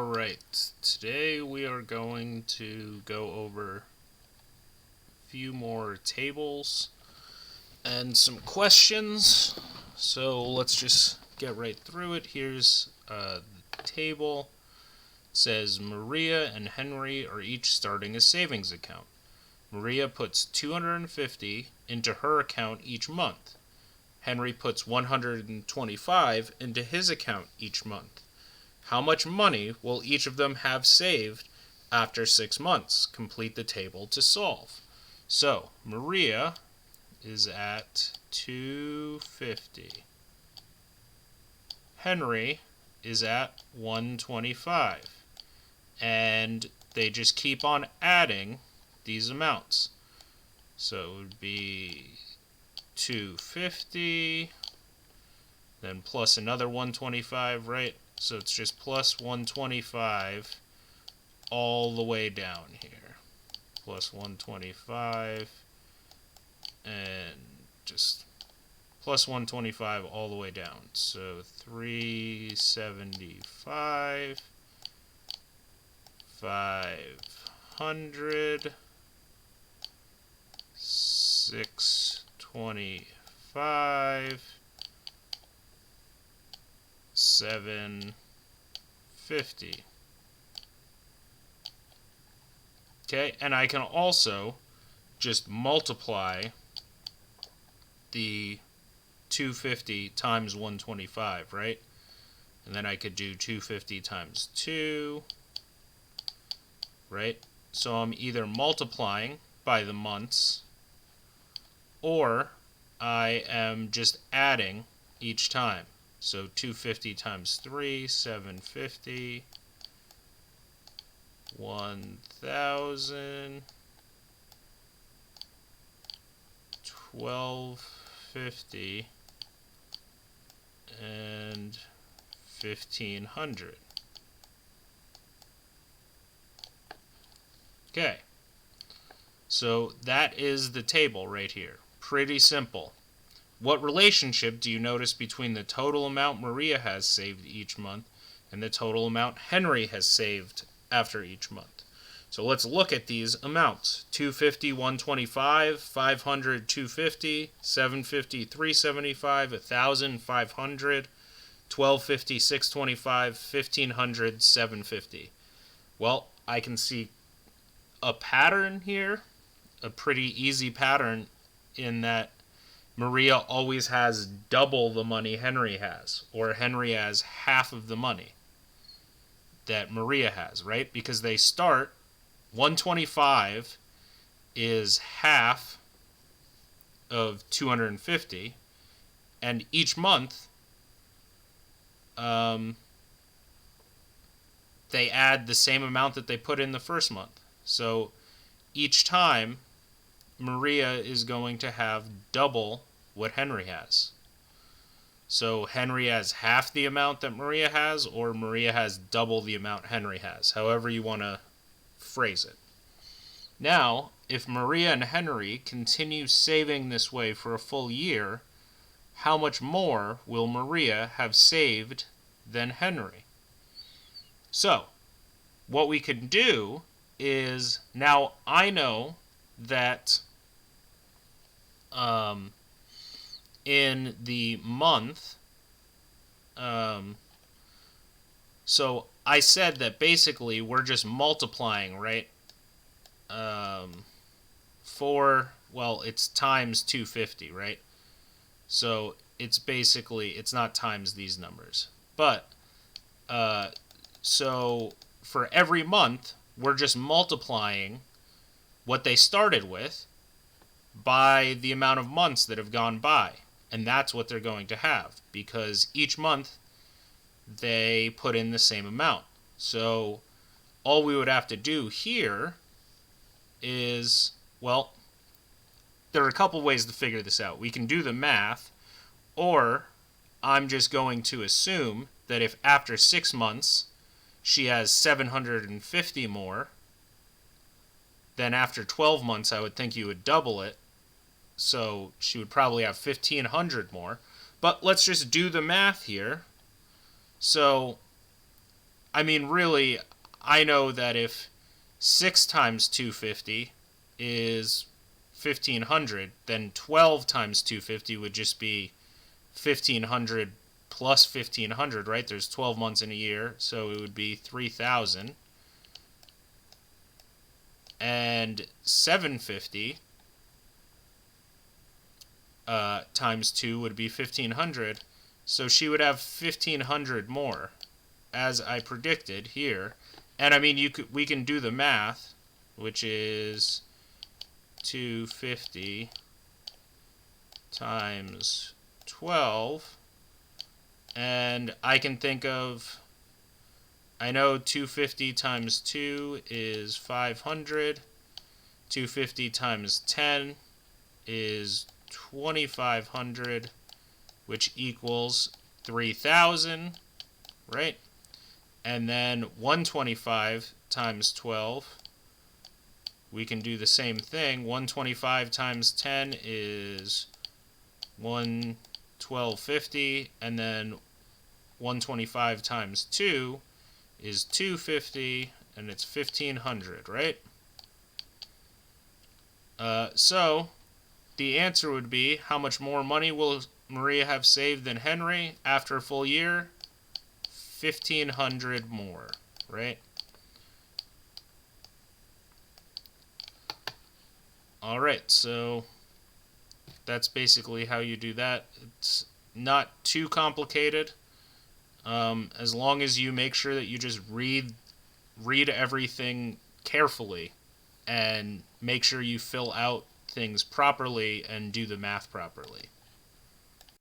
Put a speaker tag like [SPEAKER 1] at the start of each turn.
[SPEAKER 1] Alright, today we are going to go over a few more tables and some questions. So let's just get right through it. Here's the table. It says Maria and Henry are each starting a savings account. Maria puts $250 into her account each month. Henry puts $125 into his account each month. How much money will each of them have saved after 6 months? Complete the table to solve. So, Maria is at $250. Henry is at $125. And they just keep on adding these amounts. So it would be $250, then plus another $125, right? So it's just plus $125 all the way down here. Plus $125 and just plus $125 all the way down. So $375, $500, $625, $750. Okay, and I can also just multiply the 250 times 125, right? And then I could do 250 times 2, right? So I'm either multiplying by the months, or I am just adding each time. So 250 times 3, 750, 1,000, 1,250, and 1,500. Okay, so that is the table right here. Pretty simple. What relationship do you notice between the total amount Maria has saved each month and the total amount Henry has saved after each month? So let's look at these amounts. 250, 125, 500, 250, 750, 375, 1,000, 500, 1,250, 625, 1,500, 750. Well, I can see a pattern here, a pretty easy pattern in that Maria always has double the money Henry has, or Henry has half of the money that Maria has, right? Because they start, 125 is half of 250, and each month they add the same amount that they put in the first month. So each time Maria is going to have double what Henry has. So Henry has half the amount that Maria has, or Maria has double the amount Henry has, however you want to phrase it. Now, if Maria and Henry continue saving this way for a full year, how much more will Maria have saved than Henry? So, what we can do is, now I know that in the month, so I said that basically we're just multiplying, right? It's times 250, right? So it's basically, it's not times these numbers. But, so for every month, we're just multiplying what they started with by the amount of months that have gone by. And that's what they're going to have, because each month they put in the same amount. So all we would have to do here is, well, there are a couple ways to figure this out. We can do the math, or I'm just going to assume that if after 6 months she has 750 more, then after 12 months I would think you would double it. So she would probably have 1,500 more. But let's just do the math here. So I mean, really, I know that if 6 times 250 is 1500, then 12 times 250 would just be 1500 plus 1500, right? There's 12 months in a year, so it would be 3000. And 750 times 2 would be 1500. So she would have 1500 more, as I predicted here. And I mean, we can do the math, which is 250 times 12. And I can think of, I know 250 times 2 is 500. 250 times 10 is 2500, which equals 3000, right? And then 125 times 12, we can do the same thing. 125 times 10 is 1250, and then 125 times 2 is 250, and it's 1500, right? So the answer would be, how much more money will Maria have saved than Henry after a full year? 1500 more, right? All right, so that's basically how you do that. It's not too complicated, as long as you make sure that you just read everything carefully and make sure you fill out things properly and do the math properly.